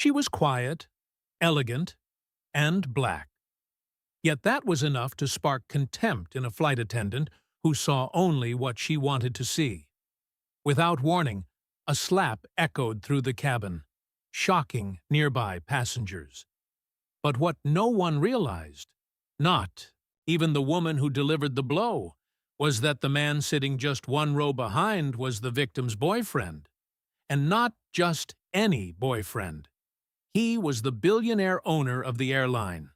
She was quiet, elegant, and black. Yet that was enough to spark contempt in a flight attendant who saw only what she wanted to see. Without warning, a slap echoed through the cabin, shocking nearby passengers. But what no one realized, not even the woman who delivered the blow, was that the man sitting just one row behind was the victim's boyfriend. And not just any boyfriend. He was the billionaire owner of the airline.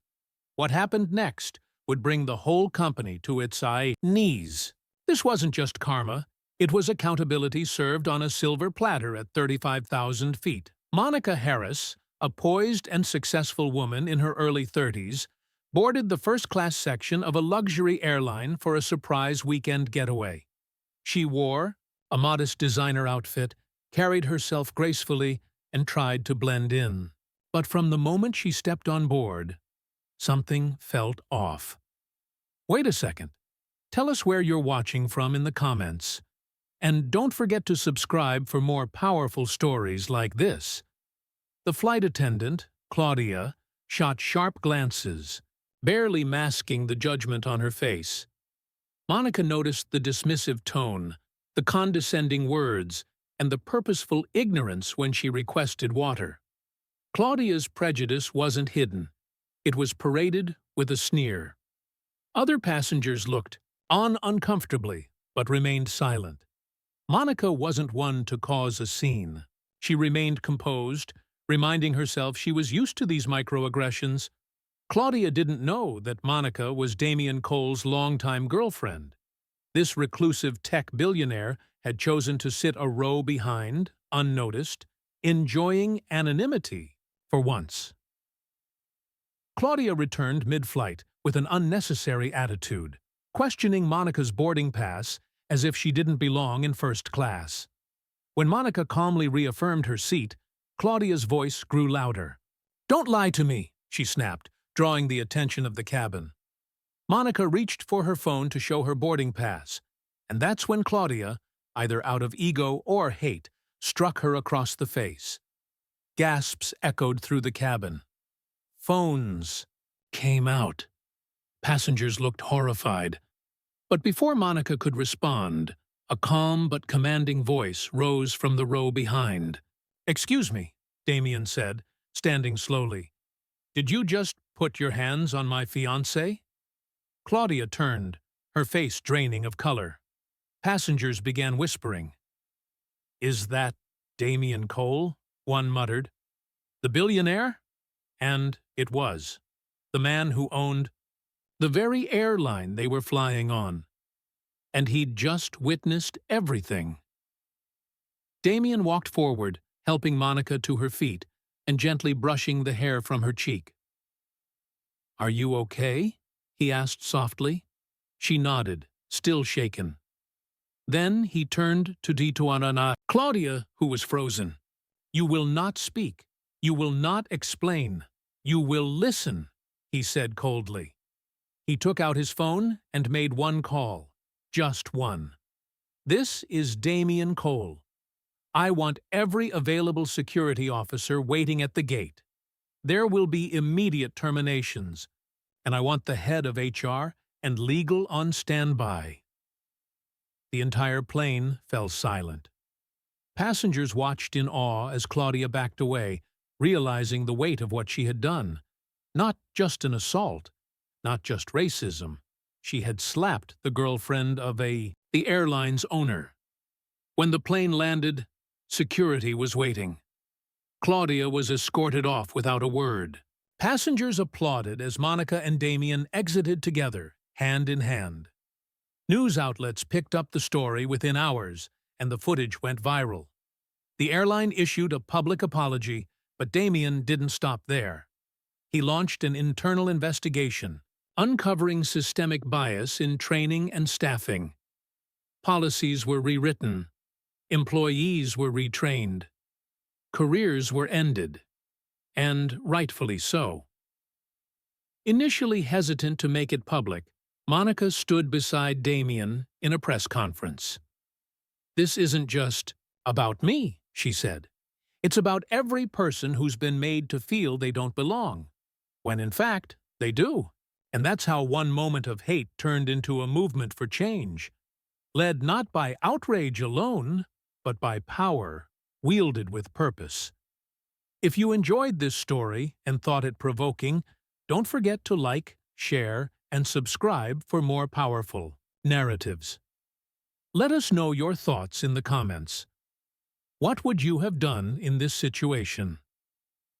What happened next would bring the whole company to its knees. This wasn't just karma, it was accountability served on a silver platter at 35,000 feet. Monica Harris, a poised and successful woman in her early 30s, boarded the first-class section of a luxury airline for a surprise weekend getaway. She wore a modest designer outfit, carried herself gracefully, and tried to blend in. But from the moment she stepped on board, something felt off. Wait a second. Tell us where you're watching from in the comments. And don't forget to subscribe for more powerful stories like this. The flight attendant, Claudia, shot sharp glances, barely masking the judgment on her face. Monica noticed the dismissive tone, the condescending words, and the purposeful ignorance when she requested water. Claudia's prejudice wasn't hidden. It was paraded with a sneer. Other passengers looked on uncomfortably, but remained silent. Monica wasn't one to cause a scene. She remained composed, reminding herself she was used to these microaggressions. Claudia didn't know that Monica was Damien Cole's longtime girlfriend. This reclusive tech billionaire had chosen to sit a row behind, unnoticed, enjoying anonymity for once. Claudia returned mid-flight with an unnecessary attitude, questioning Monica's boarding pass as if she didn't belong in first class. When Monica calmly reaffirmed her seat, Claudia's voice grew louder. "Don't lie to me," she snapped, drawing the attention of the cabin. Monica reached for her phone to show her boarding pass, and that's when Claudia, either out of ego or hate, struck her across the face. Gasps echoed through the cabin. Phones came out. Passengers looked horrified. But before Monica could respond, a calm but commanding voice rose from the row behind. "Excuse me," Damien said, standing slowly. "Did you just put your hands on my fiancé?" Claudia turned, her face draining of color. Passengers began whispering. "Is that Damien Cole?" one muttered. "The billionaire?" And it was. The man who owned the very airline they were flying on. And he'd just witnessed everything. Damien walked forward, helping Monica to her feet and gently brushing the hair from her cheek. "Are you okay?" he asked softly. She nodded, still shaken. Then he turned to Claudia, who was frozen. "You will not speak. You will not explain. You will listen," he said coldly. He took out his phone and made one call. Just one. "This is Damien Cole. I want every available security officer waiting at the gate. There will be immediate terminations, and I want the head of HR and legal on standby." The entire plane fell silent. Passengers watched in awe as Claudia backed away, realizing the weight of what she had done. Not just an assault, not just racism. She had slapped the girlfriend of the airline's owner. When the plane landed, security was waiting. Claudia was escorted off without a word. Passengers applauded as Monica and Damien exited together, hand in hand. News outlets picked up the story within hours, and the footage went viral. The airline issued a public apology, but Damien didn't stop there. He launched an internal investigation, uncovering systemic bias in training and staffing. Policies were rewritten. Employees were retrained. Careers were ended. And rightfully so. Initially hesitant to make it public, Monica stood beside Damien in a press conference. "This isn't just about me," she said. It's about every person who's been made to feel they don't belong, when in fact, they do. And that's how one moment of hate turned into a movement for change, led not by outrage alone, but by power, wielded with purpose. If you enjoyed this story and thought it provoking, don't forget to like, share, and subscribe for more powerful narratives. Let us know your thoughts in the comments. What would you have done in this situation?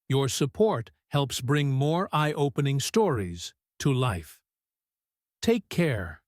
Your support helps bring more eye-opening stories to life. Take care.